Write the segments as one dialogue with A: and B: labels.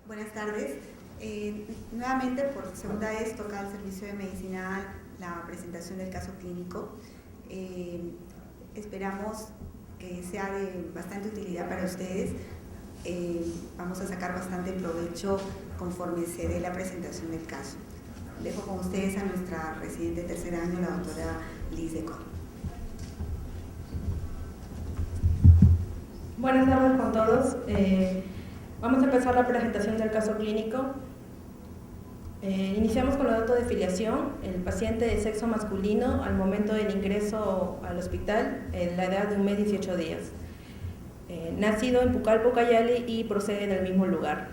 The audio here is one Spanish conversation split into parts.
A: Buenas tardes. Nuevamente, por segunda vez, toca al Servicio de Medicina la presentación del caso clínico. Esperamos que sea de bastante utilidad para ustedes. Vamos a sacar bastante provecho conforme se dé la presentación del caso. Dejo con ustedes a nuestra residente de tercer año, la doctora Liz Decor.
B: Buenas tardes con todos. Vamos a empezar la presentación del caso clínico. Iniciamos con los datos de filiación. El paciente de sexo masculino al momento del ingreso al hospital, en la edad de 1 mes 18 días. Nacido en Pucallpa, Ucayali y procede del mismo lugar.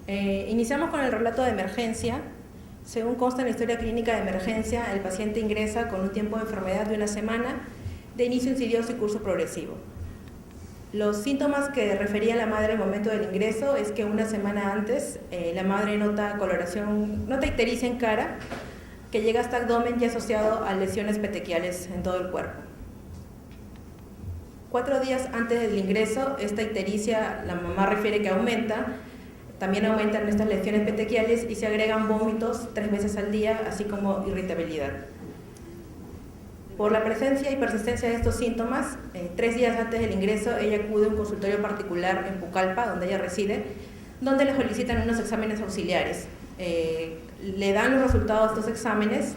B: Iniciamos con el relato de emergencia. Según consta en la historia clínica de emergencia, el paciente ingresa con un tiempo de enfermedad de 1 semana, de inicio insidioso y curso progresivo. Los síntomas que refería la madre al momento del ingreso es que 1 semana antes la madre nota ictericia en cara, que llega hasta abdomen y asociado a lesiones petequiales en todo el cuerpo. 4 días antes del ingreso, esta ictericia, la mamá refiere que aumenta, también aumentan estas lesiones petequiales y se agregan vómitos 3 veces al día, así como irritabilidad. Por la presencia y persistencia de estos síntomas, 3 días antes del ingreso, ella acude a un consultorio particular en Pucallpa, donde ella reside, donde le solicitan unos exámenes auxiliares. Le dan los resultados de estos exámenes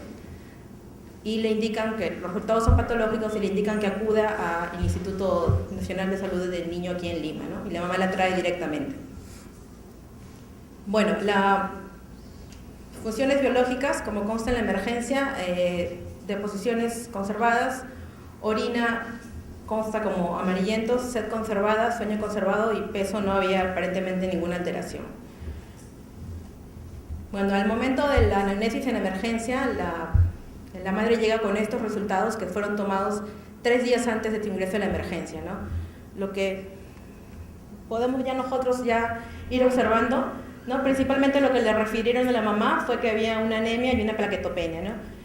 B: y le indican que los resultados son patológicos y le indican que acuda al Instituto Nacional de Salud del Niño aquí en Lima, ¿no? Y la mamá la trae directamente. Bueno, las funciones biológicas, como consta en la emergencia, deposiciones conservadas, orina consta como amarillentos, sed conservada, sueño conservado y peso no había aparentemente ninguna alteración. Bueno, al momento de la anamnesis en emergencia, la madre llega con estos resultados que fueron tomados 3 días antes de su ingreso a la emergencia, ¿no? Lo que podemos ya nosotros ir observando, ¿no? Principalmente lo que le refirieron a la mamá fue que había una anemia y una plaquetopenia, ¿no?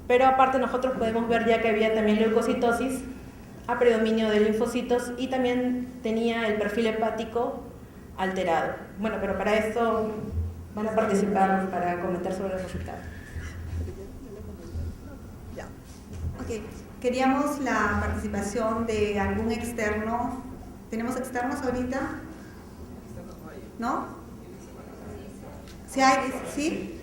B: Pero aparte nosotros podemos ver ya que había también leucocitosis, a predominio de linfocitos y también tenía el perfil hepático alterado. Bueno, pero para esto van a participar para comentar sobre los resultados.
A: Ya. Ok, queríamos la participación de algún externo. ¿Tenemos externos ahorita? ¿No? ¿Sí hay? ¿Sí?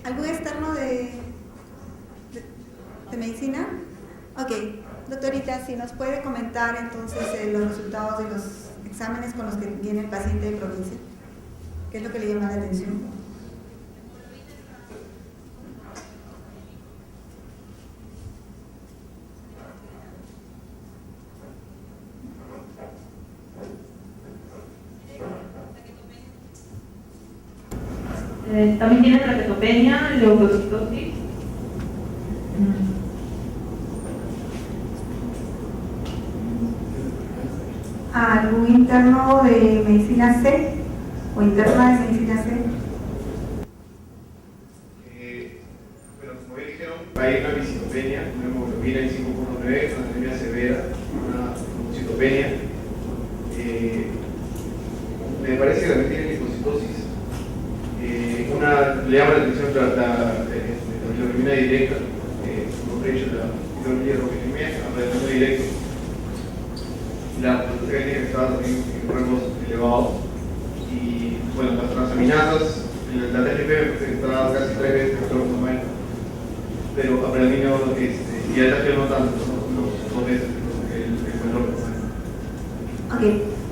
A: ¿Algún externo de medicina? Ok, doctorita, si nos puede comentar entonces los resultados de los exámenes con los que viene el paciente de provincia. ¿Qué es lo que le llama la atención?
C: También tiene plaquetopenia, leucocitosis.
A: ¿Algún interno de medicina C o interna de medicina C?
D: Bueno, como ya dijeron, hay una visitopenia, una hemoglobina en 5.9, una anemia severa, una citopenia. Me parece que también tiene linfocitosis. Le llama la atención la bilirrubina directa, como he dicho, la bilirrubinemia, alrededor directo. La proteinina que estaba también en rangos elevados. Y bueno, las transaminasas, la TGP está casi 3 veces el valor normal, pero a predominio y el TGP no tanto, los 2 veces el valor normal.
A: Ok,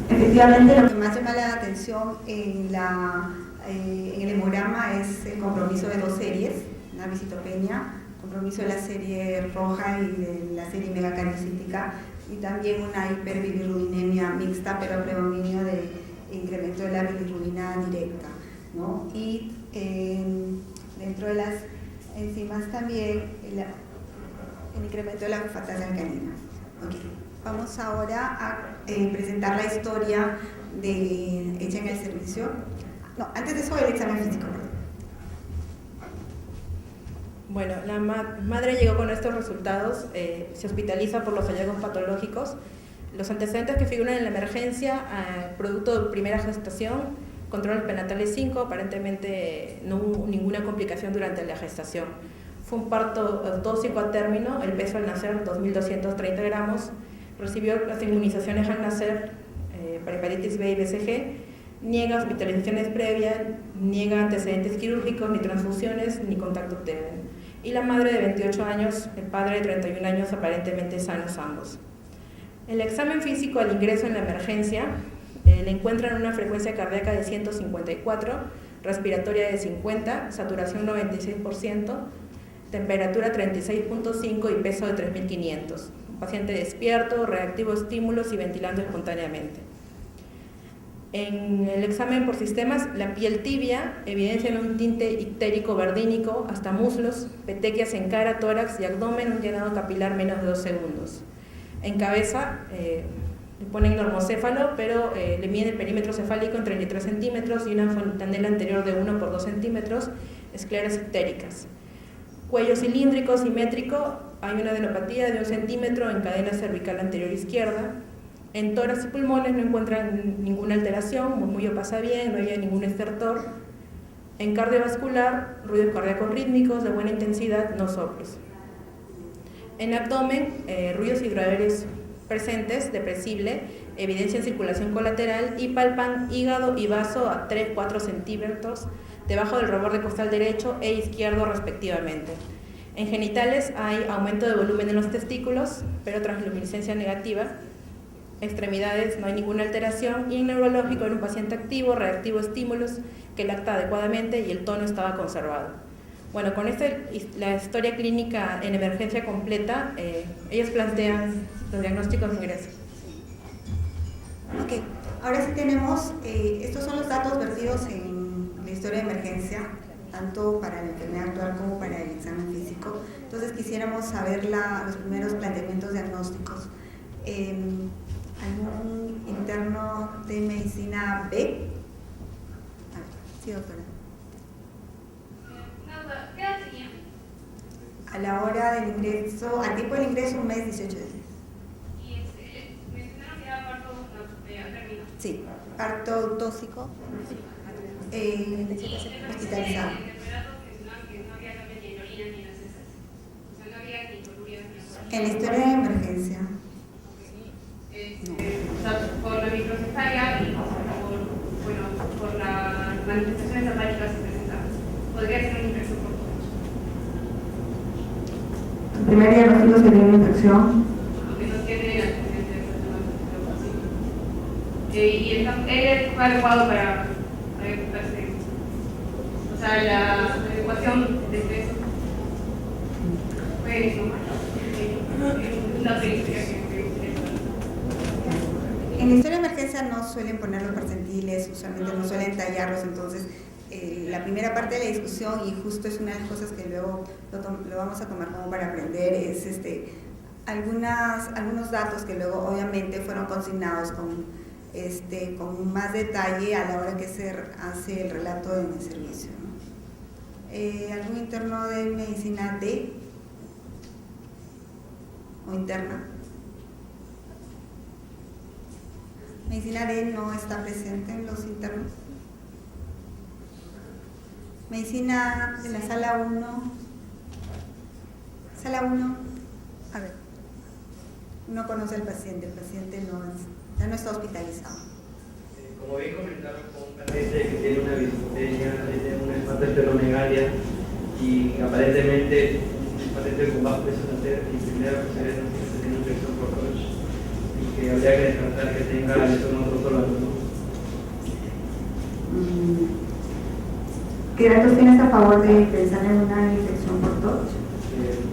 A: efectivamente lo que más llama la atención en el hemograma es el compromiso de 2 series, una visitopenia, compromiso de la serie roja y de la serie megacaricítica, y también una hiperbilirrubinemia mixta, pero a predominio de incremento de la bilirrubina directa, ¿no? Y dentro de las enzimas también el incremento de la fosfatasa alcalina. Okay. Vamos ahora a presentar la historia hecha en el servicio. No, antes de eso el examen físico.
B: Bueno, la madre llegó con estos resultados, se hospitaliza por los hallazgos patológicos. Los antecedentes que figuran en la emergencia, producto de primera gestación, controles prenatales 5, aparentemente no hubo ninguna complicación durante la gestación. Fue un parto tóxico a término, el peso al nacer 2.230 gramos, recibió las inmunizaciones al nacer para hepatitis B y BCG, niega hospitalizaciones previas, niega antecedentes quirúrgicos, ni transfusiones, ni contacto TEN. Y la madre de 28 años, el padre de 31 años, aparentemente sanos ambos. El examen físico al ingreso en la emergencia le encuentran una frecuencia cardíaca de 154, respiratoria de 50, saturación 96%, temperatura 36.5 y peso de 3.500. Un paciente despierto, reactivo a estímulos y ventilando espontáneamente. En el examen por sistemas, la piel tibia evidencia un tinte ictérico verdínico hasta muslos, petequias en cara, tórax y abdomen, un llenado capilar menos de 2 segundos. En cabeza le ponen normocéfalo, pero le miden el perímetro cefálico en 33 centímetros y una fontanela anterior de 1 por 2 centímetros, escleras ictéricas. Cuello cilíndrico, simétrico, hay una adenopatía de 1 centímetro en cadena cervical anterior izquierda. En tórax y pulmones no encuentran ninguna alteración, murmullo pasa bien, no hay ningún estertor. En cardiovascular, ruidos cardíacos rítmicos de buena intensidad, no soplos. En abdomen, ruidos hidroaéreos presentes, depresible, evidencia en circulación colateral y palpan hígado y vaso a 3-4 centímetros debajo del reborde costal derecho e izquierdo respectivamente. En genitales hay aumento de volumen en los testículos, pero transluminiscencia negativa. Extremidades no hay ninguna alteración y en neurológico era un paciente activo, reactivo a estímulos, que lacta adecuadamente y el tono estaba conservado. Bueno, con la historia clínica en emergencia completa, ellos plantean los diagnósticos de ingreso.
A: Ok, ahora sí tenemos, estos son los datos vertidos en la historia de emergencia, tanto para la enfermedad actual como para el examen físico. Entonces quisiéramos saber los primeros planteamientos diagnósticos. ¿Algún interno de medicina B? A ver, sí, doctora.
E: ¿Qué edad tenía?
A: A la hora del ingreso, al tiempo del ingreso, un mes, 18 días.
E: Y mencionaron que era parto término.
A: Sí, parto tóxico, hospitalizado.
E: En el relato mencionaban que no había cambio ni en orina ni en las heces. O sea, no había ni coluria ni
A: En la historia de emergencia.
E: O sea, por la microcefalia y por las manifestaciones hepáticas que presentaban. Podría ser un ingreso por todos.
A: El primer diagnóstico sería una infección.
E: Aunque no tiene antecedentes de y él fue adecuado para ejecutarse. O sea, la adecuación de peso fue una pericia que
A: En la historia de emergencia no suelen poner los percentiles, usualmente no suelen tallarlos, entonces la primera parte de la discusión, y justo es una de las cosas que luego lo vamos a tomar como para aprender, es algunos datos que luego obviamente fueron consignados con más detalle a la hora que se hace el relato en el servicio, ¿no? ¿Algún interno de medicina D o interna? Medicina D no está presente en los internos. Medicina de la sala 1. Sala 1, a ver, no conoce al paciente, el paciente ya no está hospitalizado.
F: Como bien comentaron, con un paciente que tiene una visitopenia, tiene una hepatosplenomegalia y aparentemente un paciente con bajo peso nacer y primera posibilidad de tener una infección por Roche y que habría que descartar que tenga otro solo.
A: ¿Qué datos tienes a favor de pensar en una infección por TOC?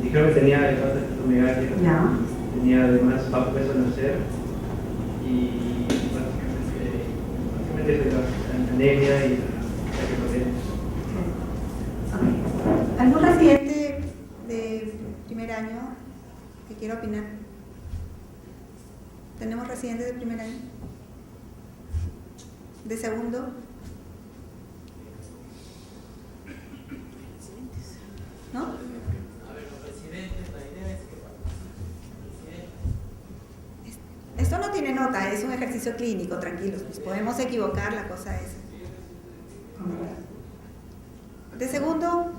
F: Dijeron que tenía hepatosplenomegalia,
A: Ya.
F: tenía además bajo peso nacer y básicamente la anemia y la hipotencia.
A: Okay. ¿Algún residente de primer año que quiera opinar? ¿Tenemos residentes de primer año? ¿De segundo? ¿No?
G: A ver, los residentes, la idea es que
A: Esto no nota, es un ejercicio clínico, tranquilos, nos podemos equivocar, la cosa es. De segundo,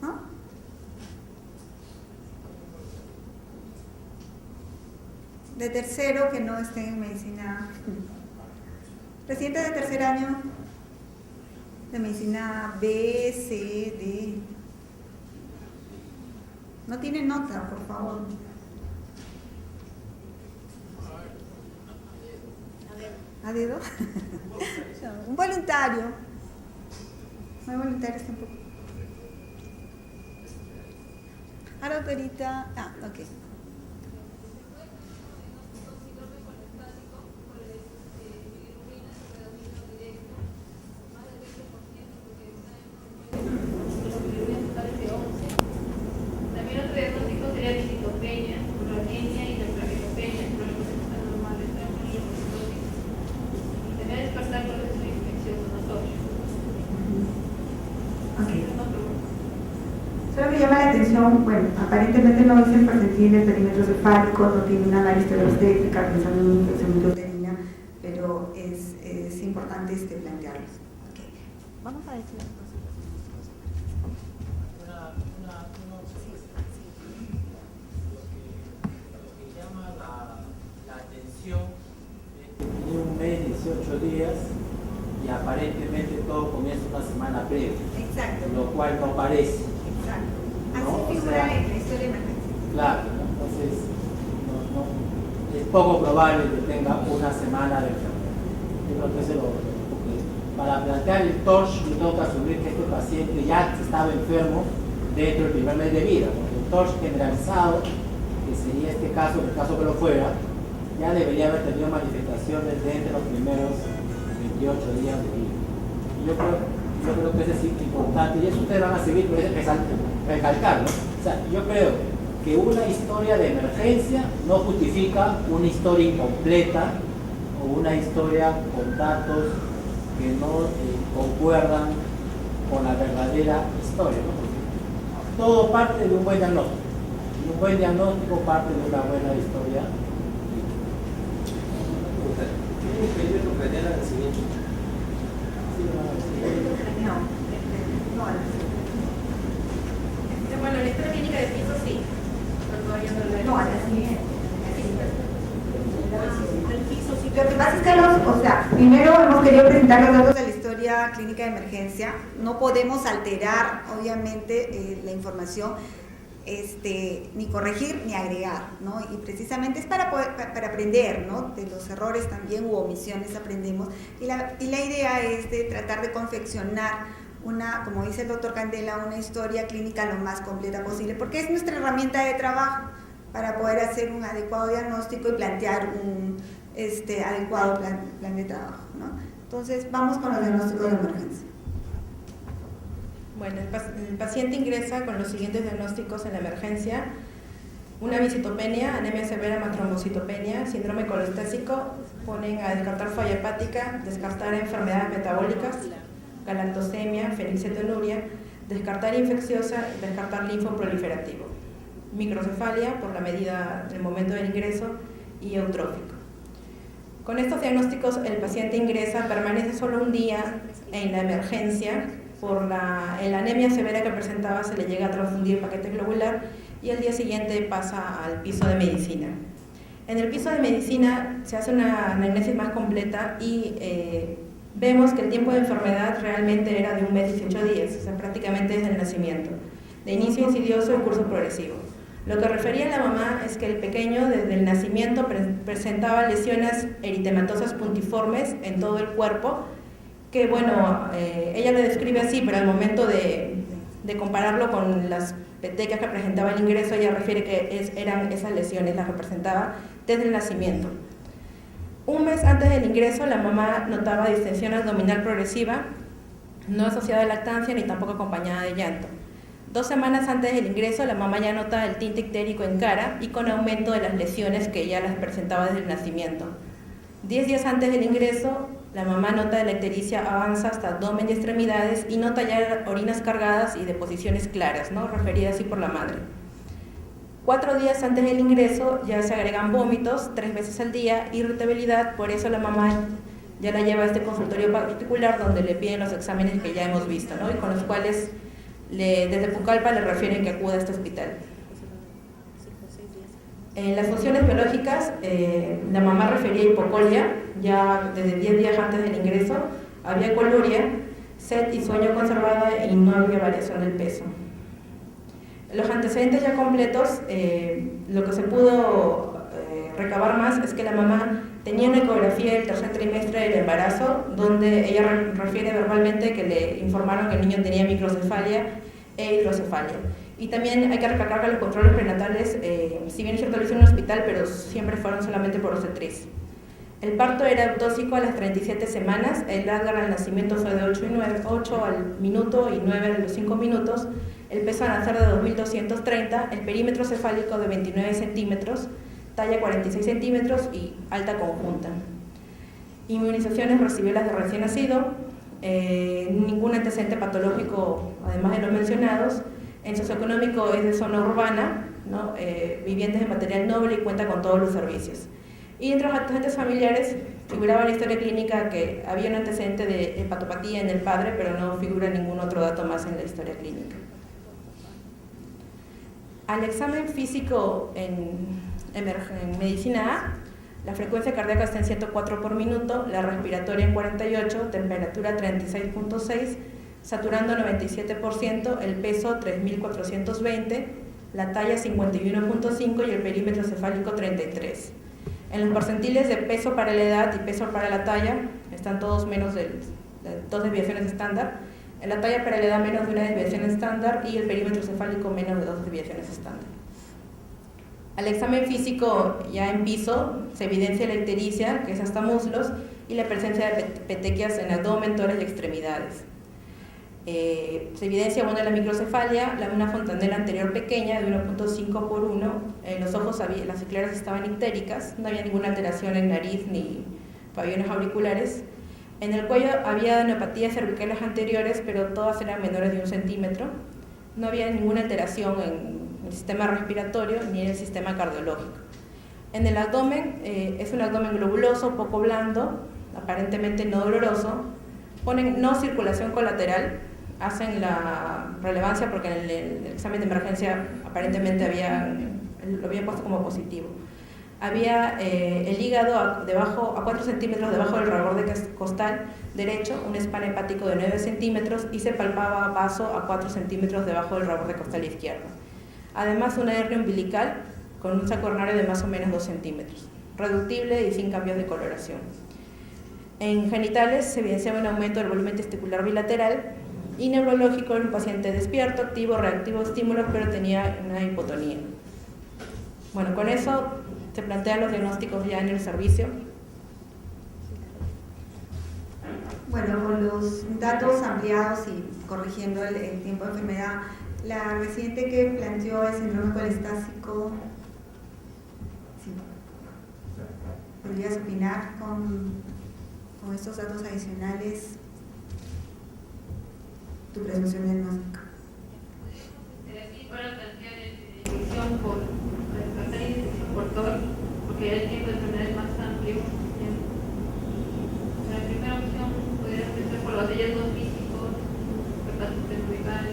A: ¿no? De tercero, que no estén en medicina. Residente de tercer año de medicina B, C, D. No tiene nota, por favor. ¿A dedo? Un voluntario. No hay voluntarios tampoco. Ahora, autorita. Ah, ok.
E: También otro diagnóstico sería visitopenia, urogenia y nephroleptopenia, problemas anormales de la orina, y también despertar con los infecciosos notorios.
A: Solo me llama la atención, bueno, aparentemente no dice el percentil del perímetro cefálico, no tiene una historia obstétrica pensando en una infección intrauterina, pero es importante plantearlos. Okay. Vamos a decir las cosas.
G: Lo que llama la atención es que tiene un mes, 18 días y aparentemente todo comienza una semana previa.
A: Exacto.
G: Lo cual no parece.
A: Exacto. Así
G: ¿No?
A: figura
G: O sea,
A: en la historia emergente.
G: Claro, ¿no? Entonces es poco probable que tenga una semana de enfermedad. Yo creo que eso es porque para plantear el TORCH yo tengo que asumir que este paciente ya estaba enfermo dentro del primer mes de vida, porque el TORCH generalizado, que sería este caso, el caso que lo fuera, ya debería haber tenido manifestaciones dentro de los primeros 28 días de vida. Y yo creo que eso es importante, y eso ustedes van a seguir recalcar, ¿no? O sea, yo creo que una historia de emergencia no justifica una historia incompleta o una historia con datos que no concuerdan con la verdadera historia, ¿no? Porque todo parte de un buen diagnóstico, y un buen diagnóstico parte de una buena historia.
F: ¿Tiene un periodo craneal al nacimiento?
B: Bueno, en esta clínica de piso sí.
A: No, a la siguiente. Lo que pasa es que primero hemos querido presentar los datos de la historia clínica de emergencia. No podemos alterar, obviamente, la información, ni corregir ni agregar, ¿no? Y precisamente es para aprender, ¿no? De los errores también u omisiones aprendemos. Y la idea es de tratar de confeccionar como dice el doctor Candela, una historia clínica lo más completa posible, porque es nuestra herramienta de trabajo para poder hacer un adecuado diagnóstico y plantear un adecuado plan de trabajo, ¿no? Entonces, vamos con los diagnósticos de emergencia.
B: Bueno, el paciente ingresa con los siguientes diagnósticos en la emergencia: una visitopenia, anemia severa más trombocitopenia, síndrome colestésico, ponen a descartar falla hepática, descartar enfermedades metabólicas, galactosemia, fenilcetonuria, descartar infecciosa, descartar linfoproliferativo, microcefalia por la medida del momento del ingreso y eutrófico. Con estos diagnósticos el paciente ingresa, permanece solo un día en la emergencia. En la anemia severa que presentaba se le llega a transfundir paquete globular y al día siguiente pasa al piso de medicina. En el piso de medicina se hace una anamnesis más completa y vemos que el tiempo de enfermedad realmente era de un mes 18 días, o sea, prácticamente desde el nacimiento, de inicio insidioso y curso progresivo. Lo que refería la mamá es que el pequeño desde el nacimiento presentaba lesiones eritematosas puntiformes en todo el cuerpo, que bueno, ella lo describe así, pero al momento de compararlo con las petecas que presentaba el ingreso, ella refiere que eran esas lesiones las que presentaba desde el nacimiento. Un mes antes del ingreso, la mamá notaba distensión abdominal progresiva, no asociada a lactancia ni tampoco acompañada de llanto. 2 semanas antes del ingreso, la mamá ya nota el tinte ictérico en cara y con aumento de las lesiones que ya las presentaba desde el nacimiento. 10 días antes del ingreso, la mamá nota la ictericia avanza hasta abdomen y extremidades y nota ya orinas cargadas y deposiciones claras, ¿no? Referidas así por la madre. 4 días antes del ingreso ya se agregan vómitos 3 veces al día, irritabilidad, por eso la mamá ya la lleva a este consultorio particular donde le piden los exámenes que ya hemos visto, ¿no? Y con los cuales desde Pucallpa le refieren que acuda a este hospital. En las funciones biológicas, la mamá refería hipocolia, ya desde 10 días antes del ingreso, había coluria, sed y sueño conservada y no había variación del peso. Los antecedentes ya completos, lo que se pudo recabar más es que la mamá tenía una ecografía del tercer trimestre del embarazo, donde ella refiere verbalmente que le informaron que el niño tenía microcefalia e hidrocefalia. Y también hay que recalcar que los controles prenatales, si bien es cierto lo hizo en un hospital, pero siempre fueron solamente por obstetriz. El parto era autóxico a las 37 semanas, el Edgar al nacimiento fue de 8 al minuto y 9 a los 5 minutos, el peso al nacer de 2.230, el perímetro cefálico de 29 centímetros, talla 46 centímetros y alta conjunta. Inmunizaciones recibió las de recién nacido, ningún antecedente patológico además de los mencionados. En socioeconómico es de zona urbana, ¿no? Vivientes de material noble y cuenta con todos los servicios. Y entre los antecedentes familiares figuraba en la historia clínica que había un antecedente de hepatopatía en el padre, pero no figura ningún otro dato más en la historia clínica. Al examen físico en medicina A, la frecuencia cardíaca está en 104 por minuto, la respiratoria en 48, temperatura 36.6, saturando 97%, el peso 3.420, la talla 51.5 y el perímetro cefálico 33. En los percentiles de peso para la edad y peso para la talla están todos menos de 2 desviaciones estándar. En la talla para la edad menos de 1 desviación estándar y el perímetro cefálico menos de 2 desviaciones estándar. Al examen físico ya en piso se evidencia la ictericia, que es hasta muslos, y la presencia de petequias en abdomen, tórax y extremidades. Se evidencia la microcefalia, una fontanela anterior pequeña de 1.5 por 1, en los ojos las escleras estaban ictéricas, no había ninguna alteración en nariz ni pabellones auriculares. En el cuello había adenopatías cervicales anteriores, pero todas eran menores de 1 centímetro. No había ninguna alteración en el sistema respiratorio ni en el sistema cardiológico. En el abdomen, es un abdomen globuloso, poco blando, aparentemente no doloroso. Ponen no circulación colateral, hacen la relevancia porque en el examen de emergencia aparentemente lo habían puesto como positivo. Había el hígado a 4 centímetros debajo del rabor de costal derecho, un spam hepático de 9 centímetros y se palpaba vaso a 4 centímetros debajo del rabor de costal izquierdo. Además, una hernia umbilical con un saco coronario de más o menos 2 centímetros, reductible y sin cambios de coloración. En genitales se evidenciaba un aumento del volumen testicular bilateral y neurológico en un paciente despierto, activo, reactivo, estímulos, pero tenía una hipotonía. Bueno, con eso se plantean los diagnósticos ya en el servicio.
A: Bueno, con los datos ampliados y corrigiendo el tiempo de enfermedad, la residente que planteó el síndrome colestásico, ¿sí? ¿Podrías opinar con estos datos adicionales tu presunción diagnóstica?
E: Aquí para plantear infección por descartar infección por TOR, porque el tiempo de enfermedad es más amplio. La primera opción podría ser por los hallazgos físicos, hepatitis cervical,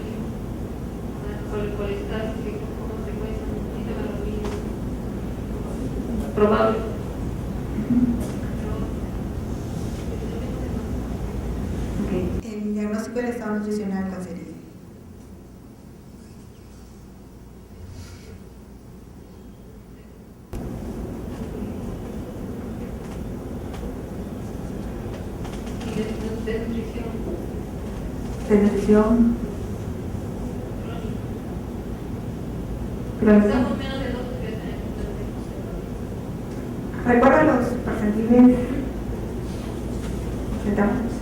E: por el colestásico, como consecuencia de síntoma de los probable.
A: El diagnóstico del estado nutricional, ¿cuál sería?
E: Desnutrición.
A: Desnutrición. Crónica.
E: Estamos menos de 2 desviaciones.
A: ¿Recuerda los percentiles de tamaños?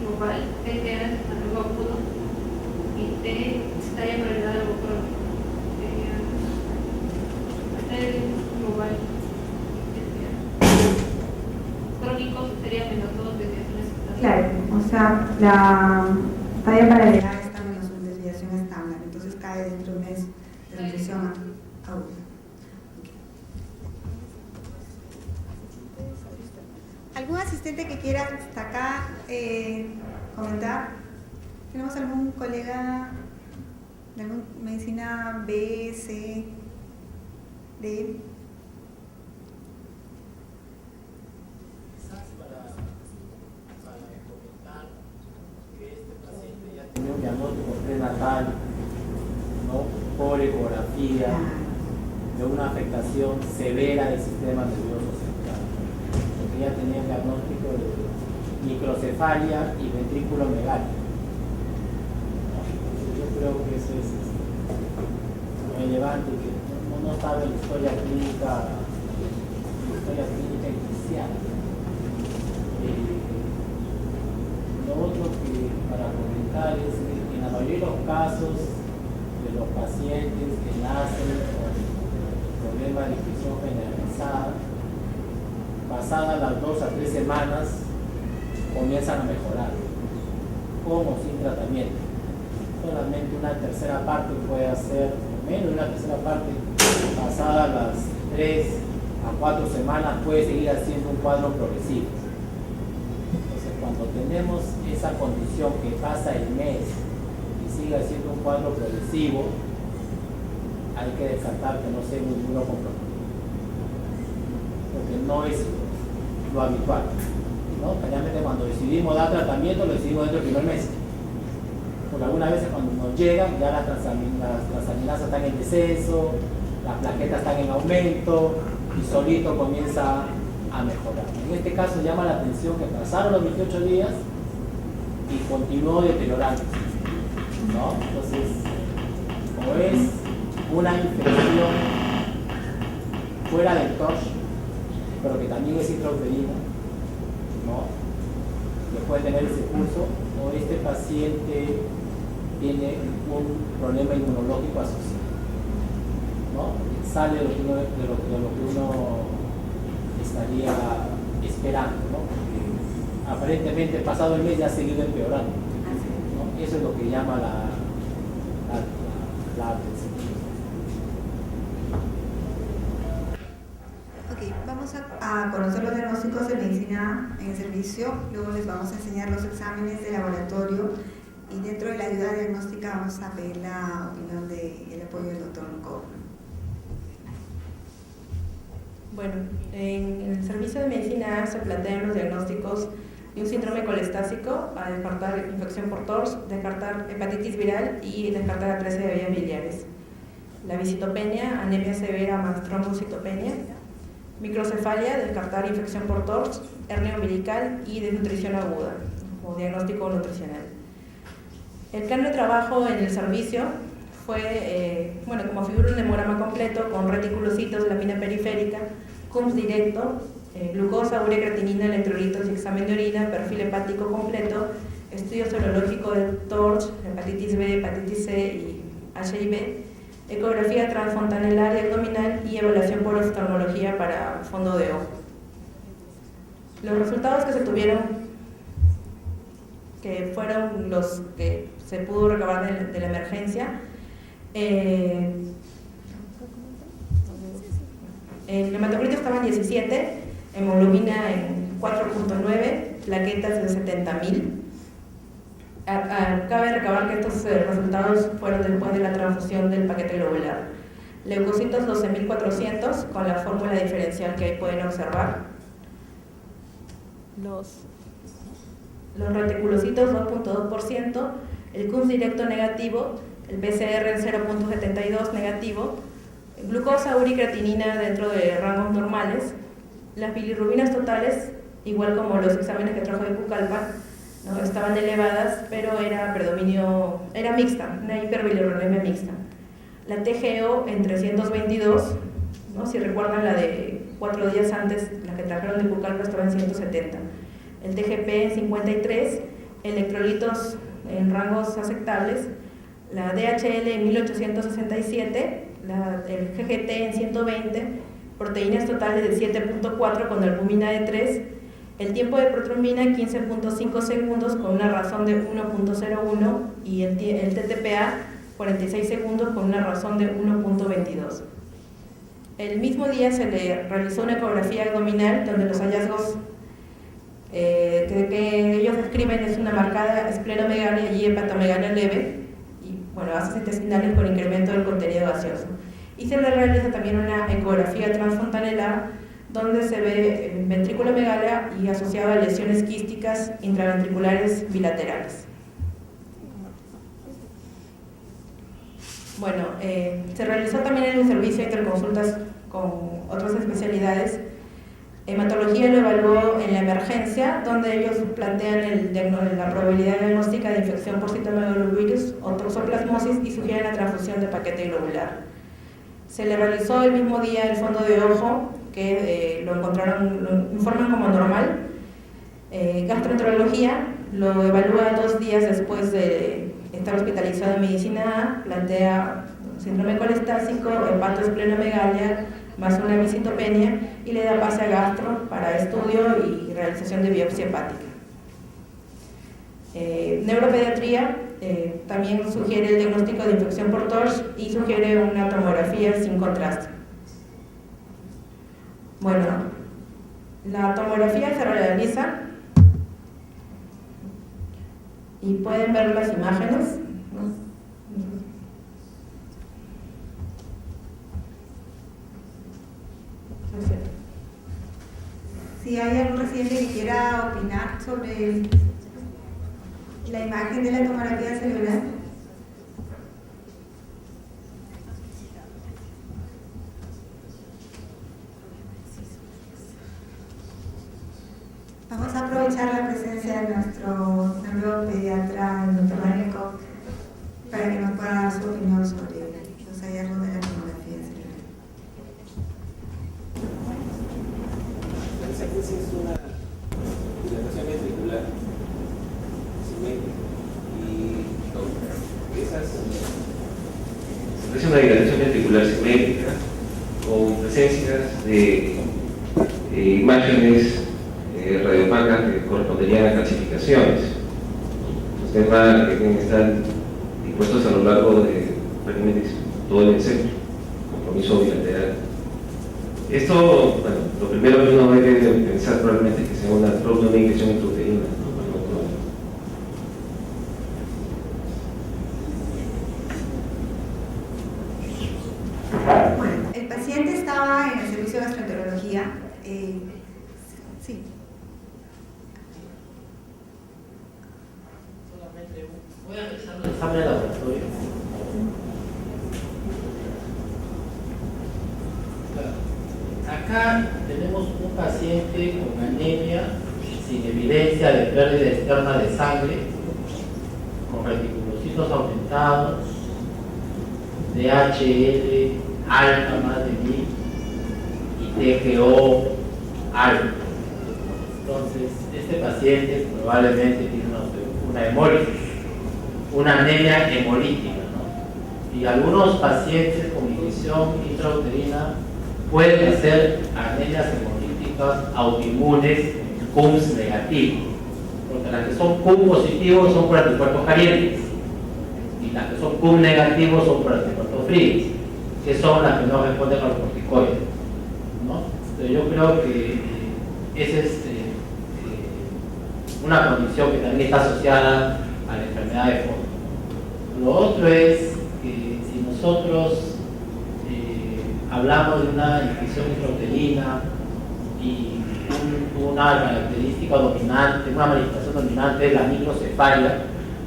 E: Global, T de algo agudo y T talla para el lado crónico.
A: la talla para elevar está en su desviación estándar, entonces cae dentro de un mes de nutrición aguda. ¿Algún asistente que quiera destacar, comentar? ¿Tenemos algún colega de alguna medicina B, C, D?
G: Tenía un diagnóstico prenatal, ¿no? Por ecografía, de una afectación severa del sistema nervioso central. Porque ella tenía el diagnóstico de microcefalia y ventrículo megálico. Yo creo que eso es relevante, que uno no sabe la historia clínica inicial. Lo otro que para comentar es que en la mayoría de los casos de los pacientes que nacen con problemas de infección generalizada, pasadas las 2 a 3 semanas comienzan a mejorar, con o sin tratamiento. Solamente una tercera parte puede hacer, menos de una tercera parte, pasadas las 3 a 4 semanas puede seguir haciendo un cuadro progresivo. Cuando tenemos esa condición que pasa el mes y sigue siendo un cuadro progresivo, hay que descartar que no sea un inmunocomprometido, porque no es lo habitual, ¿no? Generalmente cuando decidimos dar tratamiento lo decidimos dentro del primer mes, porque algunas veces cuando nos llegan ya las transaminasas están en descenso, las plaquetas están en aumento y solito comienza a mejorar. En este caso llama la atención que pasaron los 28 días y continuó deteriorándose, ¿no? Entonces, como es una infección fuera del TORCH, pero que también es intrauterina, ¿no? Que puede tener ese curso, o este paciente tiene un problema inmunológico asociado, ¿no? Sale de lo que uno estaría esperando, ¿no? Porque aparentemente pasado el mes ya ha seguido empeorando, ¿no? Eso es lo que llama la atención.
A: Ok, vamos a conocer los diagnósticos de medicina en el servicio, luego les vamos a enseñar los exámenes de laboratorio y dentro de la ayuda diagnóstica vamos a pedir la opinión y el apoyo del doctor Nucov.
B: Bueno, en el servicio de medicina se plantean los diagnósticos de un síndrome colestásico, a descartar infección por TORCH, descartar hepatitis viral y descartar atresia de vías biliares. La visitopenia, anemia severa más trombocitopenia. Microcefalia, descartar infección por TORCH, hernia umbilical y desnutrición aguda, o diagnóstico nutricional. El plan de trabajo en el servicio fue, como figura un hemograma completo con reticulocitos, lámina periférica, CUMS directo, glucosa, urea, creatinina, electrolitos y examen de orina, perfil hepático completo, estudio serológico de TORCH, hepatitis B, hepatitis C y HIV, ecografía transfontanelar y abdominal y evaluación por oftalmología para fondo de ojo. Los resultados que se tuvieron, que fueron los que se pudo recabar de la emergencia, el hematocrito estaba en 17, hemoglobina en 4.9, plaquetas en 70.000. Cabe recabar que estos resultados fueron después de la transfusión del paquete globular. Leucocitos 12.400 con la fórmula diferencial que ahí pueden observar. Los reticulocitos 2.2%, el CUMS directo negativo, el PCR en 0.72 negativo, glucosa, urea y creatinina dentro de rangos normales, las bilirrubinas totales, igual como los exámenes que trajo de Pucallpa, ¿no? Estaban elevadas, pero era mixta, una hiperbilirubinemia mixta. La TGO en 322, ¿no? Si recuerdan la de 4 días antes, la que trajeron de Pucallpa estaba en 170. El TGP en 53, electrolitos en rangos aceptables, la DHL en 1867, el GGT en 120, proteínas totales de 7.4 con albúmina de 3 El tiempo de protrombina 15.5 segundos con una razón de 1.01 y el TTPA 46 segundos con una razón de 1.22. El mismo día se le realizó una ecografía abdominal donde los hallazgos que ellos describen es una marcada esplenomegalia y hepatomegalia leve y bueno, bases intestinales con incremento del contenido gaseoso. Y se le realiza también una ecografía transfontanelar donde se ve ventriculomegalia y asociada a lesiones quísticas intraventriculares bilaterales. Bueno, se realizó también en el servicio de interconsultas con otras especialidades. Hematología lo evaluó en la emergencia, donde ellos plantean la probabilidad diagnóstica de infección por citomegalovirus o toxoplasmosis y sugieren la transfusión de paquete globular. Se le realizó el mismo día el fondo de ojo, que lo informan como normal. Gastroenterología lo evalúa 2 días después de estar hospitalizado en medicina A, plantea síndrome colestásico, hepatoesplenomegalia, más una visitopenia y le da pase a gastro para estudio y realización de biopsia hepática. Neuropediatría también sugiere el diagnóstico de infección por TORCH y sugiere una tomografía sin contraste. Bueno, la tomografía se realiza y pueden ver las imágenes.
A: Si hay algún residente que quiera opinar sobre la imagen de la tomografía cerebral. Vamos a aprovechar la presencia de nuestro neuropediatra, el doctor Daniel Koch, para que nos pueda dar su opinión sobre los hallazgos de la tomografía cerebral.
H: Esa es una dilatación ventricular simétrica y es una dilatación ventricular simétrica con presencias de imágenes radiopacas que corresponderían a calcificaciones. Los temas que tienen que estar dispuestos a lo largo de prácticamente todo el centro, compromiso bilateral. Esto, bueno, lo primero que uno debe pensar probablemente es que sea una infección intrauterina, ¿no?
A: Bueno, el paciente estaba en el servicio de gastroenterología. Sí.
G: Solamente voy a realizar un examen de laboratorio. Acá tenemos un paciente con anemia sin evidencia de pérdida externa de sangre, con reticulocitos aumentados, DHL alta más de 1000 y TGO alto. Entonces, este paciente probablemente tiene una hemólisis, una anemia hemolítica, ¿no? Y algunos pacientes con infección intrauterina pueden hacer anemias hemolíticas autoinmunes CUMS negativos, porque las que son CUM positivos son por anticuerpos calientes y las que son CUM negativos son por anticuerpos fríos, que son las que no responden a los corticoides, ¿no? Entonces yo creo que esa es una condición que también está asociada a la enfermedad de fondo. Lo otro es que si nosotros hablamos de una infección intrauterina y una característica dominante, una manifestación dominante es la microcefalia,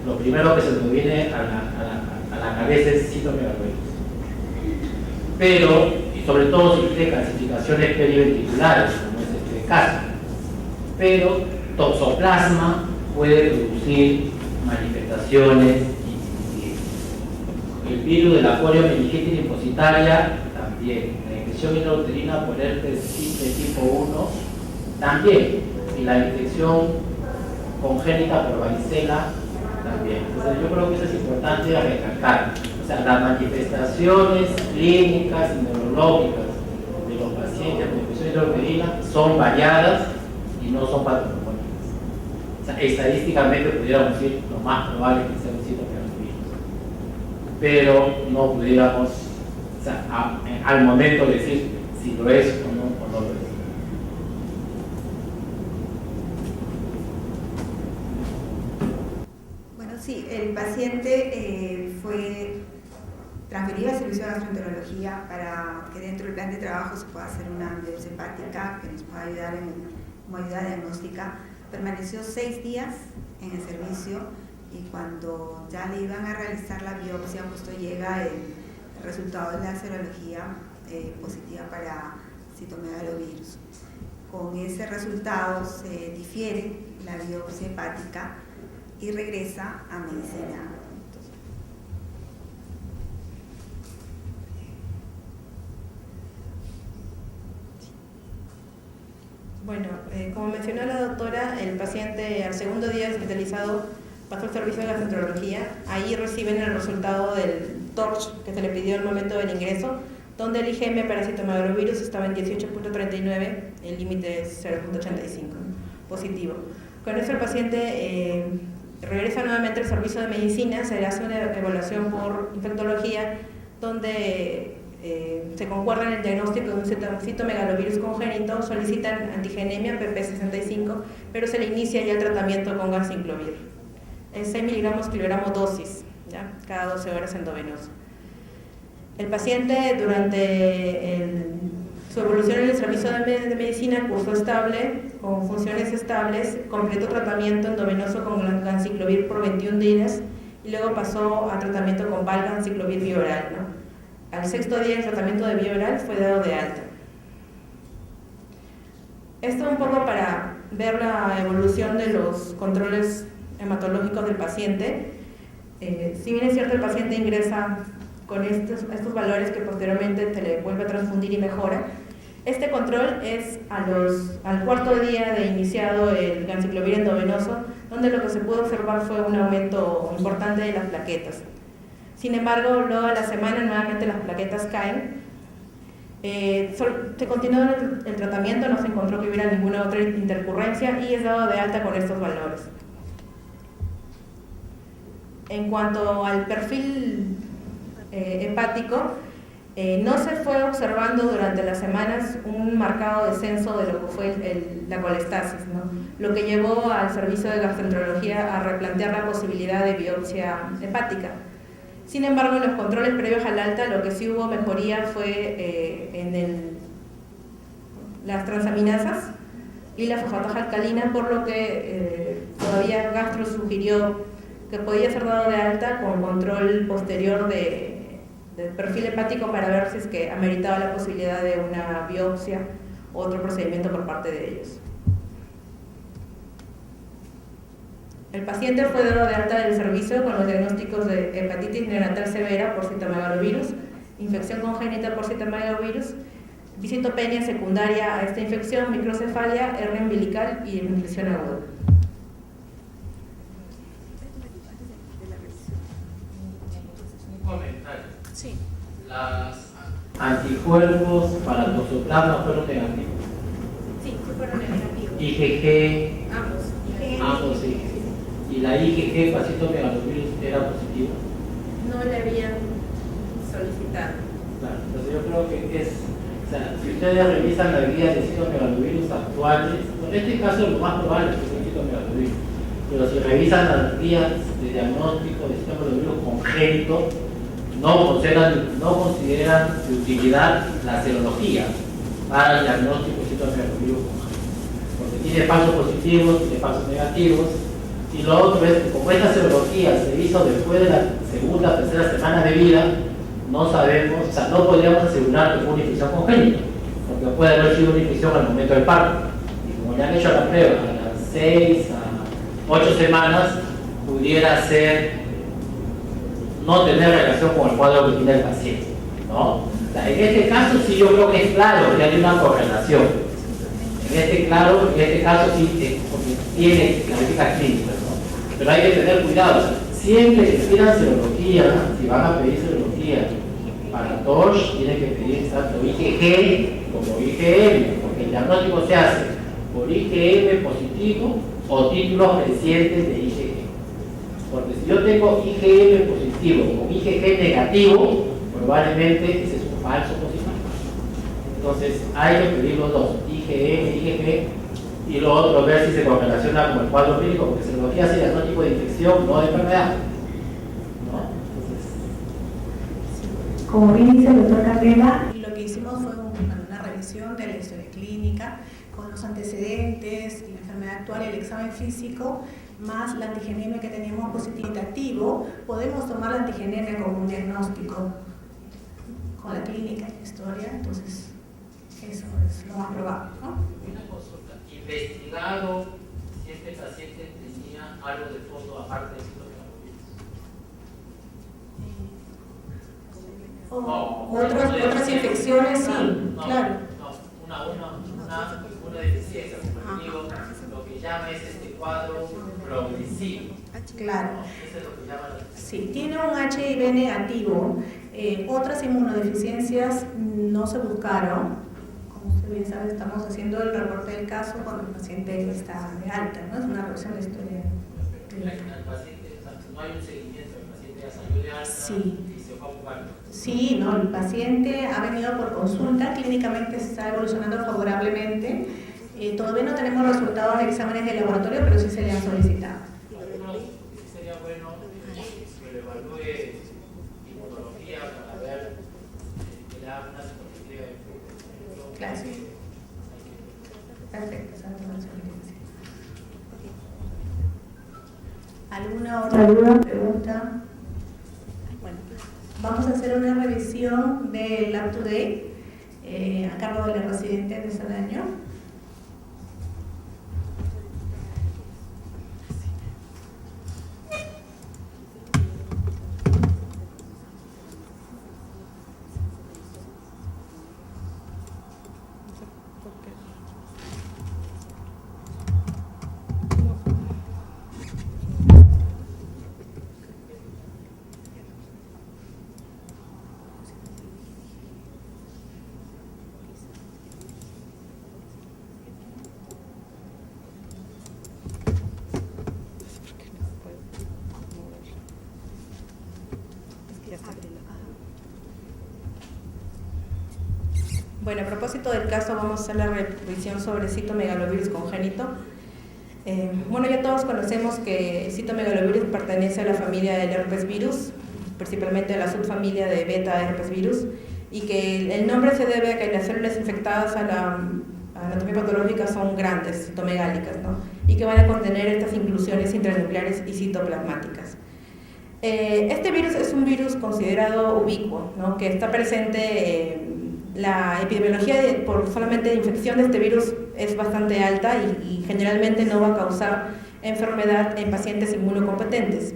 G: lo primero que se nos viene a la cabeza es citomegalovirus. Pero, y sobre todo si tiene calcificaciones periventriculares, como es este caso, pero toxoplasma puede producir manifestaciones y el virus de la poliomielitis linfocitaria también, la infección intrauterina por herpes simple tipo 1 también, y la infección congénita por varicela también. Entonces yo creo que eso es importante recalcar. O sea, las manifestaciones clínicas y neurológicas de los pacientes con infección intrauterina son variadas y no son patognomónicas. O sea, estadísticamente pudiéramos decir lo más probable es que sea un citomegalovirus, pero no pudiéramos, o sea, al momento de decir si lo es o no lo es.
A: Bueno, sí, el paciente fue transferido al servicio de gastroenterología para que dentro del plan de trabajo se pueda hacer una biopsia hepática que nos pueda ayudar como ayuda diagnóstica. Permaneció 6 días en el servicio y cuando ya le iban a realizar la biopsia, justo llega el resultado de la serología positiva para citomegalovirus. Con ese resultado se difiere la biopsia hepática y regresa a medicina.
B: Bueno, como mencionó la doctora, el paciente al segundo día hospitalizado pasó al servicio de gastroenterología. Ahí reciben el resultado del TORCH que se le pidió al momento del ingreso, donde el IgM para citomegalovirus estaba en 18.39, el límite es 0.85, positivo. Con eso el paciente regresa nuevamente al servicio de medicina, se le hace una evaluación por infectología, donde se concuerda en el diagnóstico de un citomegalovirus congénito, solicitan antigenemia PP65, pero se le inicia ya el tratamiento con ganciclovir. Es 6 miligramos kilogramo dosis, ¿ya? Cada 12 horas endovenoso. El paciente durante su evolución en el servicio de medicina cursó estable, con funciones estables, completó tratamiento endovenoso con ganciclovir por 21 días y luego pasó a tratamiento con valganciclovir vía oral, ¿no? Al 6º día el tratamiento de vía oral fue dado de alta. Esto un poco para ver la evolución de los controles hematológicos del paciente. Si bien es cierto, el paciente ingresa con estos valores que posteriormente se le vuelve a transfundir y mejora. Este control es al 4º día de iniciado el ganciclovir endovenoso, donde lo que se pudo observar fue un aumento importante de las plaquetas. Sin embargo, luego a la semana nuevamente las plaquetas caen. Se continuó el tratamiento, no se encontró que hubiera ninguna otra intercurrencia y es dado de alta con estos valores. En cuanto al perfil hepático, no se fue observando durante las semanas un marcado descenso de lo que fue la colestasis, ¿no? Lo que llevó al servicio de gastroenterología a replantear la posibilidad de biopsia hepática. Sin embargo, en los controles previos al alta, lo que sí hubo mejoría fue en las transaminasas y la fosfatasa alcalina, por lo que todavía Gastro sugirió que podía ser dado de alta con control posterior del perfil hepático para ver si es que ameritaba la posibilidad de una biopsia o otro procedimiento por parte de ellos. El paciente fue dado de alta del servicio con los diagnósticos de hepatitis neonatal severa por citomegalovirus, infección congénita por citomegalovirus, visitopenia secundaria a esta infección, microcefalia, hernia umbilical y nutrición aguda.
G: Un comentario.
B: Sí.
G: Las anticuerpos para toxoplasma fueron negativos.
B: Sí, fueron negativos.
G: IgG,
B: Ambos.
G: sí. Y la IgG para citomegalovirus era positiva.
B: No le habían solicitado.
G: Claro, entonces yo creo que o sea, si ustedes revisan la guía de citomegalovirus actuales, en este caso lo más probable es que sea citomegalovirus, pero si revisan las guías de diagnóstico de citomegalovirus congénito, no consideran de utilidad la serología para el diagnóstico de citomegalovirus congénito, porque tiene falsos positivos, tiene falsos negativos. Y lo otro es que como esta serología se hizo después de la segunda o tercera semana de vida, no sabemos, o sea, no podríamos asegurar que fue una infección congénita, porque puede haber sido una infección al momento del parto. Y como ya han hecho la prueba a las 6 a 8 semanas, pudiera ser no tener relación con el cuadro que tiene el paciente, ¿no? O sea, en este caso sí yo creo que es claro que hay una correlación. En este caso sí, porque tiene características clínicas, ¿no? Pero hay que tener cuidado. O sea, siempre que pidan serología, si van a pedir serología para TORCH, tienen que pedir tanto IgG como IgM, porque el diagnóstico se hace por IgM positivo o títulos recientes de IgG. Porque si yo tengo IgM positivo con IgG negativo, probablemente ese es un falso positivo. Entonces hay que pedir los dos, IgM, IgG, y lo otro ver si se correlaciona con el cuadro clínico, porque serología sería otro tipo de infección, no de enfermedad. ¿No? Entonces,
A: como bien dice el doctor Carrera,
I: lo que hicimos fue una revisión de la historia clínica con los antecedentes, la enfermedad actual, el examen físico, más la antigenemia que teníamos positivo. Podemos tomar la antigenemia como un diagnóstico con la clínica y la historia, entonces eso es lo más probable, ¿no?
G: Una consulta, investigado si este paciente tenía algo de fondo aparte de
I: Otras infecciones, sí, claro.
G: Una deficiencia, como digo, lo que llama es este cuadro progresivo.
I: Claro.
G: Eso es lo que llama la deficiencia.
I: Sí, tiene un HIV negativo. Otras inmunodeficiencias no se buscaron. Como usted bien sabe, estamos haciendo el reporte del caso cuando el paciente está de alta, ¿no? Es una revisión de historia.
G: Al paciente, o sea, no hay un seguimiento, el paciente ya salió de alta.
I: Sí.
G: Y se fue a ocupar.
I: Sí, no, el paciente ha venido por consulta, clínicamente está evolucionando favorablemente. Todavía no tenemos resultados de exámenes de laboratorio, pero sí se le han solicitado.
G: Sería bueno que se le evalúe inmunología para ver que le haga una citología de infección.
I: Claro, sí. Perfecto, esa es la sugerencia. ¿Alguna otra duda, pregunta? Bueno, vamos a hacer una revisión del Up to Date a cargo de la residente de Saldaña.
B: Bueno, a propósito del caso, vamos a hacer la revisión sobre citomegalovirus congénito. Bueno, ya todos conocemos que citomegalovirus pertenece a la familia del herpes virus, principalmente a la subfamilia de beta herpes virus, y que el nombre se debe a que las células infectadas a la anatomía patológica son grandes, citomegálicas, ¿no? Y que van a contener estas inclusiones intranucleares y citoplasmáticas. Este virus es un virus considerado ubicuo, ¿no? Que está presente. La epidemiología por solamente de infección de este virus es bastante alta y generalmente no va a causar enfermedad en pacientes inmunocompetentes.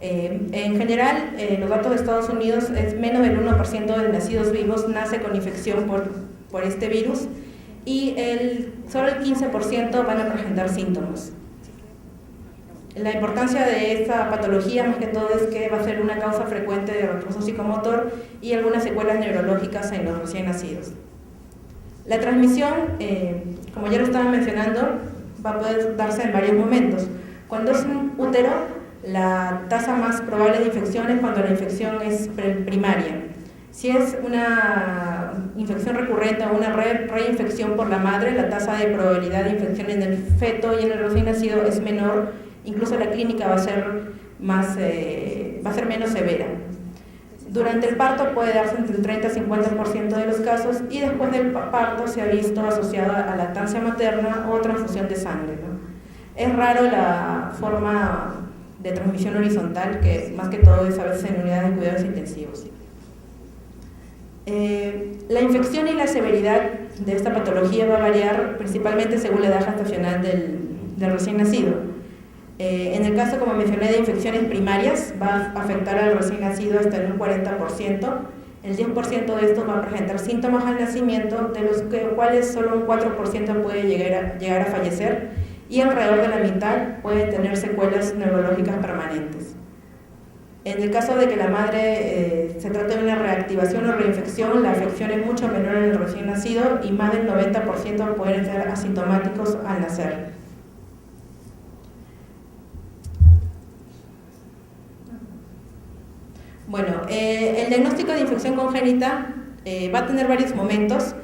B: En general, los datos de Estados Unidos es menos del 1% de nacidos vivos nace con infección por este virus y solo el 15% van a presentar síntomas. La importancia de esta patología más que todo es que va a ser una causa frecuente de retroceso psicomotor y algunas secuelas neurológicas en los recién nacidos. La transmisión, como ya lo estaba mencionando, va a poder darse en varios momentos. Cuando es un útero, la tasa más probable de infección es cuando la infección es primaria. Si es una infección recurrente o una reinfección por la madre, la tasa de probabilidad de infección en el feto y en el recién nacido es menor. Incluso la clínica va a ser menos severa. Durante el parto puede darse entre el 30 y 50% de los casos y después del parto se ha visto asociado a lactancia materna o transfusión de sangre, ¿no? Es raro la forma de transmisión horizontal, que más que todo es a veces en unidades de cuidados intensivos. La infección y la severidad de esta patología va a variar principalmente según la edad gestacional del recién nacido. En el caso, como mencioné, de infecciones primarias, va a afectar al recién nacido hasta en un 40%. El 10% de estos va a presentar síntomas al nacimiento, de los cuales solo un 4% puede llegar a fallecer, y alrededor de la mitad pueden tener secuelas neurológicas permanentes. En el caso de que la madre se trate de una reactivación o reinfección, la afección es mucho menor en el recién nacido y más del 90% pueden ser asintomáticos al nacer. Bueno, el diagnóstico de infección congénita va a tener varios momentos.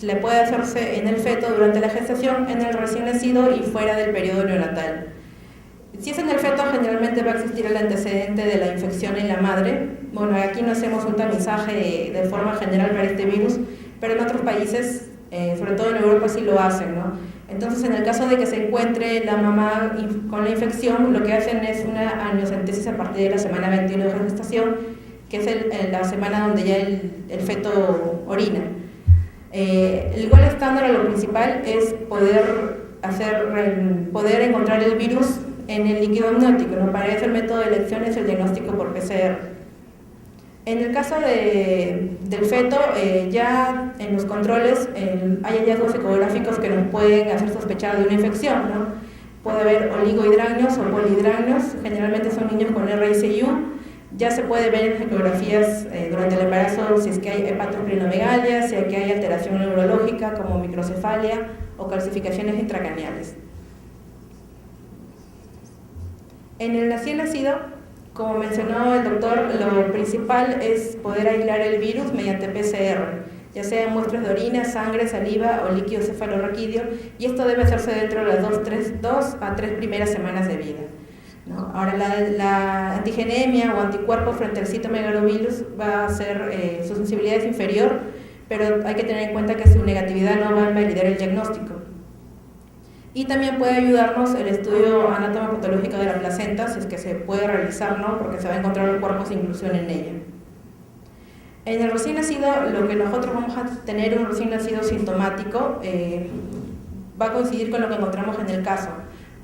B: Le puede hacerse en el feto durante la gestación, en el recién nacido y fuera del periodo neonatal. Si es en el feto, generalmente va a existir el antecedente de la infección en la madre. Bueno, aquí no hacemos un tamizaje de forma general para este virus, pero en otros países, sobre todo en Europa, sí lo hacen, ¿no? Entonces, en el caso de que se encuentre la mamá con la infección, lo que hacen es una amniocentesis a partir de la semana 21 de gestación, que es la semana donde ya el feto orina. El gol estándar, lo principal, es poder encontrar el virus en el líquido amniótico, ¿no? Para eso el método de elección es el diagnóstico por PCR. En el caso del feto, ya en los controles hay hallazgos ecográficos que nos pueden hacer sospechar de una infección, ¿no? Puede haber oligohidrangios o polihidrangios, generalmente son niños con RSU. Ya se puede ver en ecografías durante el embarazo si es que hay hepatosplenomegalia, si es que hay alteración neurológica como microcefalia o calcificaciones intracraneales. En el recién nacido, como mencionó el doctor, lo principal es poder aislar el virus mediante PCR, ya sea en muestras de orina, sangre, saliva o líquido cefalorraquídeo, y esto debe hacerse dentro de las 2 a 3 primeras semanas de vida, ¿no? Ahora, la antigenemia o anticuerpo frente al citomegalovirus va a ser, su sensibilidad es inferior, pero hay que tener en cuenta que su negatividad no va a invalidar el diagnóstico. Y también puede ayudarnos el estudio anatomopatológico de la placenta, si es que se puede realizar, ¿no? Porque se va a encontrar los cuerpos de inclusión en ella. En el recién nacido, lo que nosotros vamos a tener un recién nacido sintomático va a coincidir con lo que encontramos en el caso.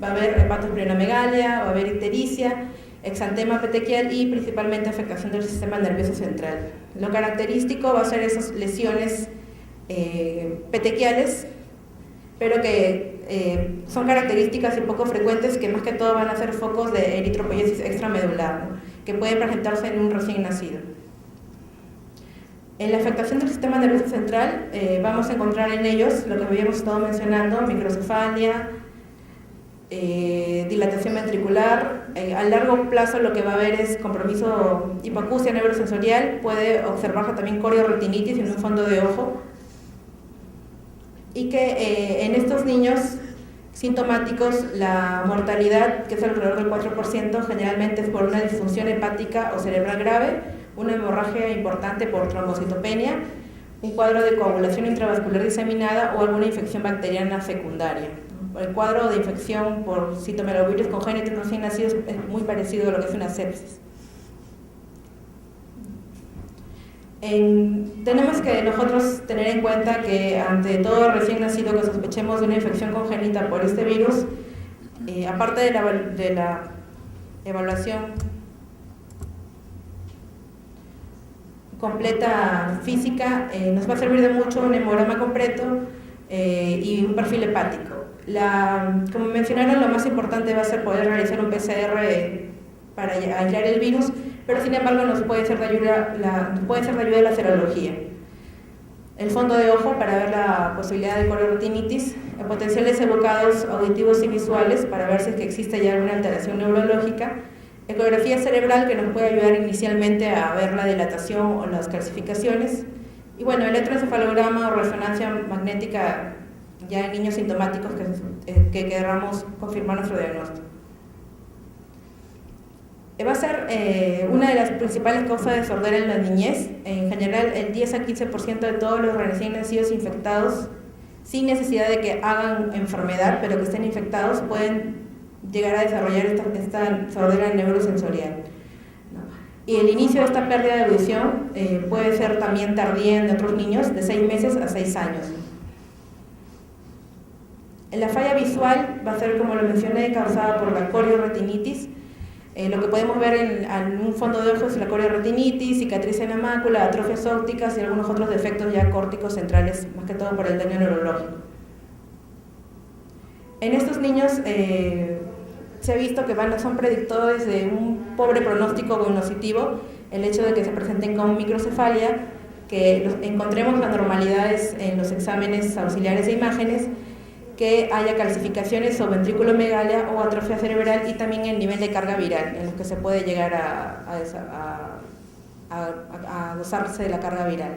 B: Va a haber hepatosplenomegalia, va a haber ictericia, exantema petequial y principalmente afectación del sistema nervioso central. Lo característico va a ser esas lesiones petequiales, pero que son características y poco frecuentes, que más que todo van a ser focos de eritropoiesis extramedular, ¿no? Que pueden presentarse en un recién nacido. En la afectación del sistema nervioso central vamos a encontrar en ellos lo que habíamos estado mencionando: microcefalia, dilatación ventricular. A largo plazo lo que va a haber es compromiso, hipoacusia neurosensorial, puede observarse también corioretinitis en un fondo de ojo, y que en estos niños sintomáticos la mortalidad, que es alrededor del 4%, generalmente es por una disfunción hepática o cerebral grave, una hemorragia importante por trombocitopenia, un cuadro de coagulación intravascular diseminada o alguna infección bacteriana secundaria. El cuadro de infección por citomegalovirus congénito en recién nacidos es muy parecido a lo que es una sepsis. Tenemos que nosotros tener en cuenta que ante todo recién nacido que sospechemos de una infección congénita por este virus, aparte de la evaluación completa física, nos va a servir de mucho un hemograma completo y un perfil hepático. Como mencionaron, lo más importante va a ser poder realizar un PCR para aislar el virus, pero sin embargo nos puede ser de ayuda la serología. El fondo de ojo para ver la posibilidad de corioretinitis, potenciales evocados auditivos y visuales para ver si es que existe ya alguna alteración neurológica, ecografía cerebral que nos puede ayudar inicialmente a ver la dilatación o las calcificaciones, y bueno, electroencefalograma o resonancia magnética ya en niños sintomáticos que queramos confirmar nuestro diagnóstico. Va a ser una de las principales causas de sordera en la niñez. En general, el 10 a 15% de todos los recién nacidos infectados, sin necesidad de que hagan enfermedad, pero que estén infectados, pueden llegar a desarrollar esta sordera neurosensorial, ¿no? Y el inicio de esta pérdida de audición puede ser también tardía en otros niños, de 6 meses a 6 años. La falla visual va a ser, como lo mencioné, causada por la corioretinitis. Lo que podemos ver en un fondo de ojo es la corioretinitis, cicatriz en la mácula, atrofias ópticas y algunos otros defectos ya córticos centrales, más que todo por el daño neurológico. En estos niños se ha visto que son predictores de un pobre pronóstico cognoscitivo el hecho de que se presenten con microcefalia, que encontremos anormalidades en los exámenes auxiliares de imágenes, que haya calcificaciones o ventriculomegalia o atrofia cerebral y también el nivel de carga viral, en los que se puede llegar a dosarse de la carga viral.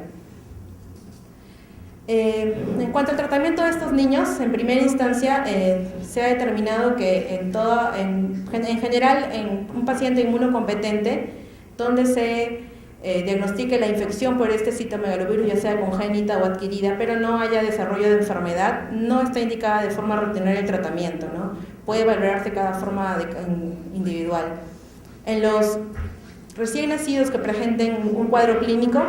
B: En cuanto al tratamiento de estos niños, en primera instancia se ha determinado que en general en un paciente inmunocompetente donde se diagnostique la infección por este citomegalovirus, ya sea congénita o adquirida, pero no haya desarrollo de enfermedad, no está indicada de forma rutinaria el tratamiento, ¿no? Puede valorarse cada forma individual. En los recién nacidos que presenten un cuadro clínico,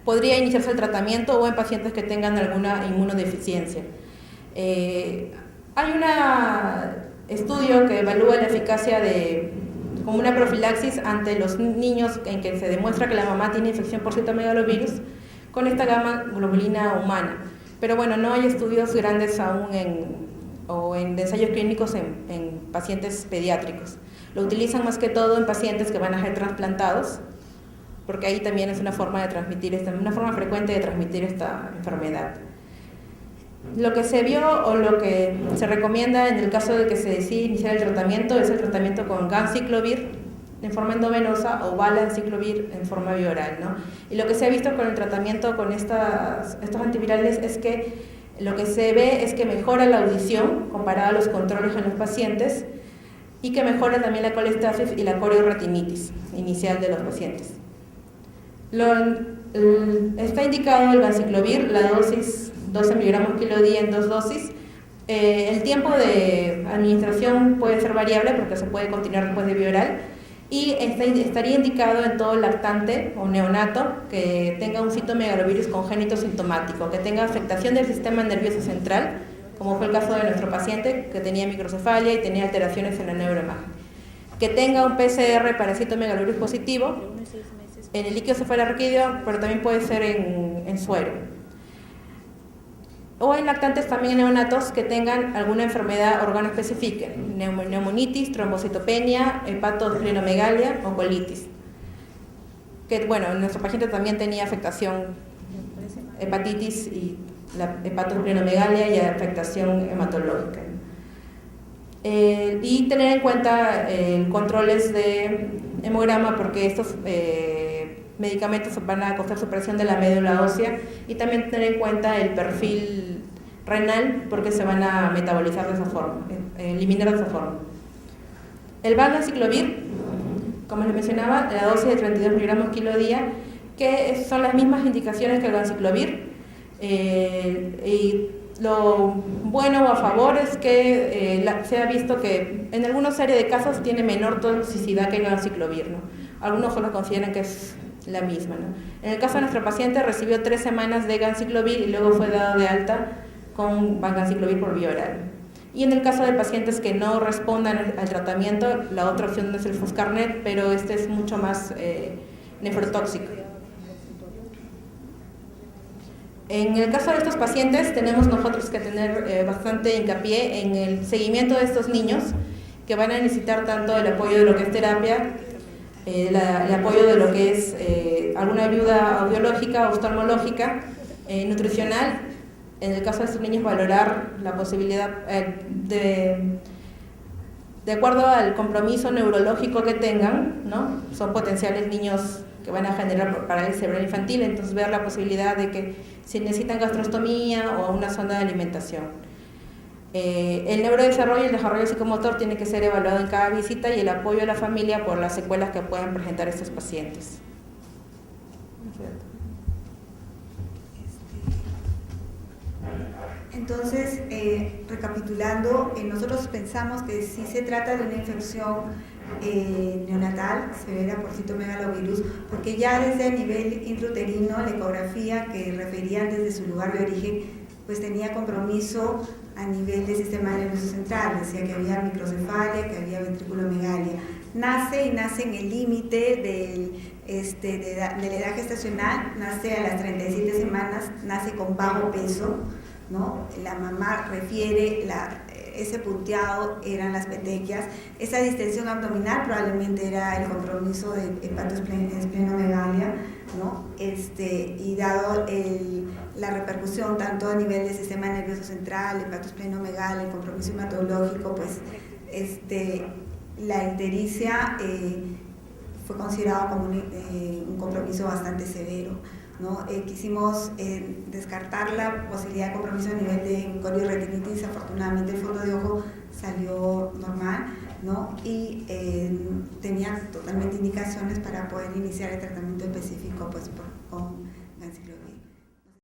B: podría iniciarse el tratamiento o en pacientes que tengan alguna inmunodeficiencia. Hay un estudio que evalúa la eficacia como una profilaxis ante los niños en que se demuestra que la mamá tiene infección por citomegalovirus con esta gamma globulina humana. Pero bueno, no hay estudios grandes aún de ensayos clínicos en pacientes pediátricos. Lo utilizan más que todo en pacientes que van a ser trasplantados, porque ahí también es una forma frecuente de transmitir esta enfermedad. Lo que se vio o lo que se recomienda en el caso de que se decida iniciar el tratamiento es el tratamiento con ganciclovir en forma endovenosa o valanciclovir en forma bioral, ¿no? Y lo que se ha visto con el tratamiento con estos antivirales es que lo que se ve es que mejora la audición comparada a los controles en los pacientes y que mejora también la colestasis y la corioretinitis inicial de los pacientes. Está indicado el ganciclovir, la dosis 12 miligramos kilo día en 2 dosis. El tiempo de administración puede ser variable porque se puede continuar después de bioral y estaría indicado en todo lactante o neonato que tenga un citomegalovirus congénito sintomático, que tenga afectación del sistema nervioso central, como fue el caso de nuestro paciente que tenía microcefalia y tenía alteraciones en la neuroimagen, que tenga un PCR para citomegalovirus positivo en el líquido cefalorraquídeo, pero también puede ser en suero. O en lactantes también neonatos que tengan alguna enfermedad organoespecífica, neumonitis, trombocitopenia, hepatosplenomegalia o colitis. Que bueno, nuestro paciente también tenía afectación, hepatitis y la hepatosplenomegalia y afectación hematológica. Y tener en cuenta controles de hemograma porque estos medicamentos van a causar supresión de la médula ósea y también tener en cuenta el perfil renal porque se van a metabolizar de esa forma, eliminar de esa forma. El valanciclovir, como les mencionaba, la dosis de 32 miligramos kilo día, que son las mismas indicaciones que el ganciclovir. Y lo bueno o a favor es que se ha visto que en alguna serie de casos tiene menor toxicidad que el ganciclovir, ¿no? Algunos lo consideran que es la misma, ¿no? En el caso de nuestro paciente recibió 3 semanas de ganciclovir y luego fue dado de alta con ganciclovir por vía oral. Y en el caso de pacientes que no respondan al tratamiento, la otra opción es el Foscarnet, pero este es mucho más nefrotóxico. En el caso de estos pacientes tenemos nosotros que tener bastante hincapié en el seguimiento de estos niños que van a necesitar tanto el apoyo de lo que es terapia, el apoyo de lo que es alguna ayuda audiológica, oftalmológica, nutricional. En el caso de estos niños valorar la posibilidad de acuerdo al compromiso neurológico que tengan, ¿no? Son potenciales niños que van a generar parálisis cerebral infantil, entonces ver la posibilidad de que si necesitan gastrostomía o una sonda de alimentación. El neurodesarrollo y el desarrollo psicomotor tiene que ser evaluado en cada visita y el apoyo a la familia por las secuelas que puedan presentar estos pacientes.
A: Entonces, recapitulando, nosotros pensamos que si se trata de una infección neonatal severa por citomegalovirus, porque ya desde el nivel intrauterino, la ecografía que referían desde su lugar de origen, pues tenía compromiso a nivel del sistema nervioso central, decía que había microcefalia, que había ventriculomegalia. Nace en el límite de la edad gestacional, nace a las 37 semanas, nace con bajo peso, ¿no? La mamá refiere ese punteado eran las petequias. Esa distensión abdominal probablemente era el compromiso de hepatosplenomegalia, ¿no? Y dado la repercusión tanto a nivel del sistema nervioso central, hepatosplenomegalia, el compromiso hematológico, pues la ictericia fue considerado como un compromiso bastante severo, ¿no? Quisimos descartar la posibilidad de compromiso a nivel de coriretinitis. Afortunadamente el fondo de ojo salió normal, ¿no? Y tenía totalmente indicaciones para poder iniciar el tratamiento específico, pues, con